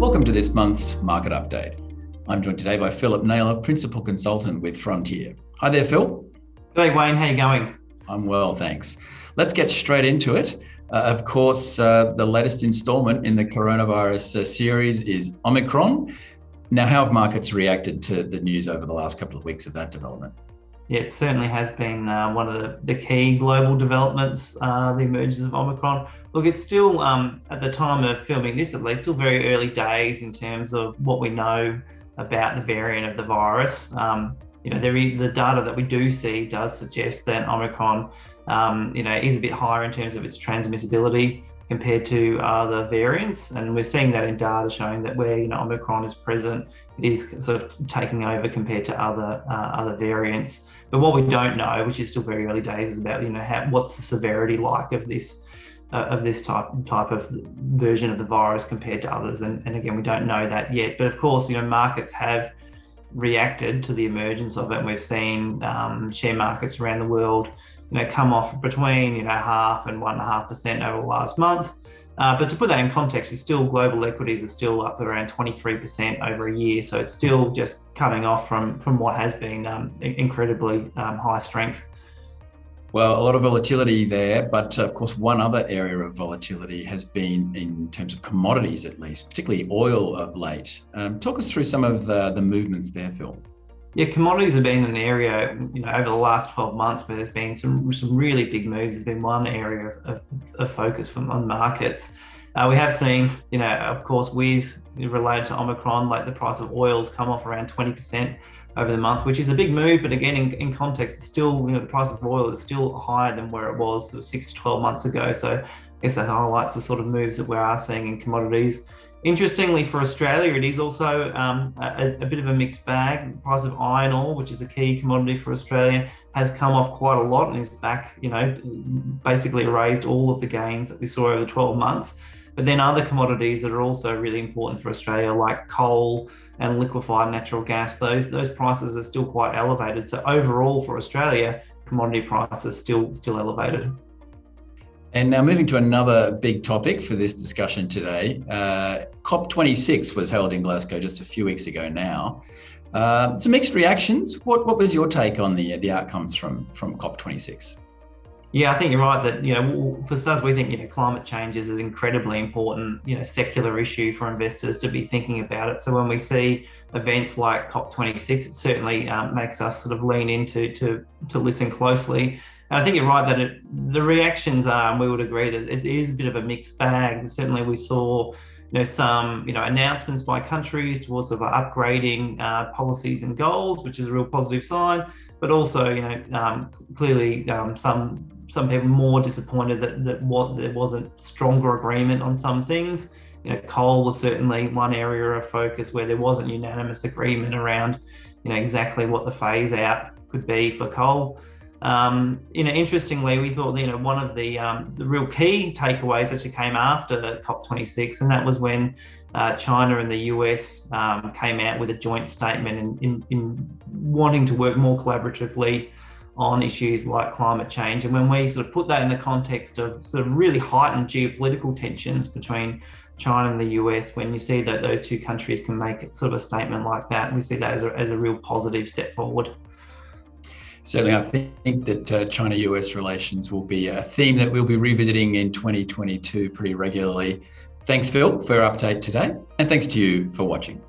Welcome to this month's Market Update. I'm joined today by Philip Naylor, Principal Consultant with Frontier. Hi there, Phil. Hey Wayne, how you going? I'm well, thanks. Let's get straight into it. Of course, the latest installment in the coronavirus series is Omicron. Now, how have markets reacted to the news over the last couple of weeks of that development? Yeah, it certainly has been one of the key global developments, the emergence of Omicron. Look, it's still, at the time of filming this at least, still very early days in terms of what we know about the variant of the virus. The data that we do see does suggest that Omicron, is a bit higher in terms of its transmissibility compared to other variants, and we're seeing that in data showing that where Omicron is present, it is sort of taking over compared to other variants. But what we don't know, which is still very early days, is about what's the severity like of this type of version of the virus compared to others, and again we don't know that yet. But of course, markets have reacted to the emergence of it, and we've seen share markets around the world come off between 0.5% and 1.5% over the last month. But to put that in context, it's still global equities are still up around 23% over a year, so it's still just coming off from what has been incredibly high strength. Well, a lot of volatility there, but of course, one other area of volatility has been in terms of commodities, at least, particularly oil of late. Talk us through some of the movements there, Phil. Yeah, commodities have been an area, over the last 12 months where there's been some really big moves. There's been one area of focus on markets. We have seen, of course, related to Omicron, like the price of oils come off around 20% over the month, which is a big move. But again, in context, it's still, the price of oil is still higher than where it was 6 to 12 months ago. So I guess that highlights the sort of moves that we are seeing in commodities. Interestingly, for Australia, it is also a bit of a mixed bag. The price of iron ore, which is a key commodity for Australia, has come off quite a lot and is back, basically erased all of the gains that we saw over the 12 months. But then other commodities that are also really important for Australia, like coal and liquefied natural gas, those prices are still quite elevated. So overall for Australia, commodity prices still elevated. And now moving to another big topic for this discussion today, COP26 was held in Glasgow just a few weeks ago now. Some mixed reactions. What was your take on the outcomes from COP26? Yeah, I think you're right that, for us, we think, climate change is an incredibly important, secular issue for investors to be thinking about it. So when we see events like COP26, it certainly makes us sort of lean into to listen closely. And I think you're right that the reactions are, and we would agree that it is a bit of a mixed bag. And certainly we saw, some, announcements by countries towards sort of upgrading policies and goals, which is a real positive sign. But also, clearly some people more disappointed that there wasn't stronger agreement on some things. Coal was certainly one area of focus where there wasn't unanimous agreement around, exactly what the phase out could be for coal. Interestingly, we thought, one of the real key takeaways actually came after the COP26, and that was when China and the US came out with a joint statement in wanting to work more collaboratively on issues like climate change. And when we sort of put that in the context of sort of really heightened geopolitical tensions between China and the US, when you see that those two countries can make sort of a statement like that, we see that as a real positive step forward. Certainly, I think that China-US relations will be a theme that we'll be revisiting in 2022 pretty regularly. Thanks, Phil, for our update today, and thanks to you for watching.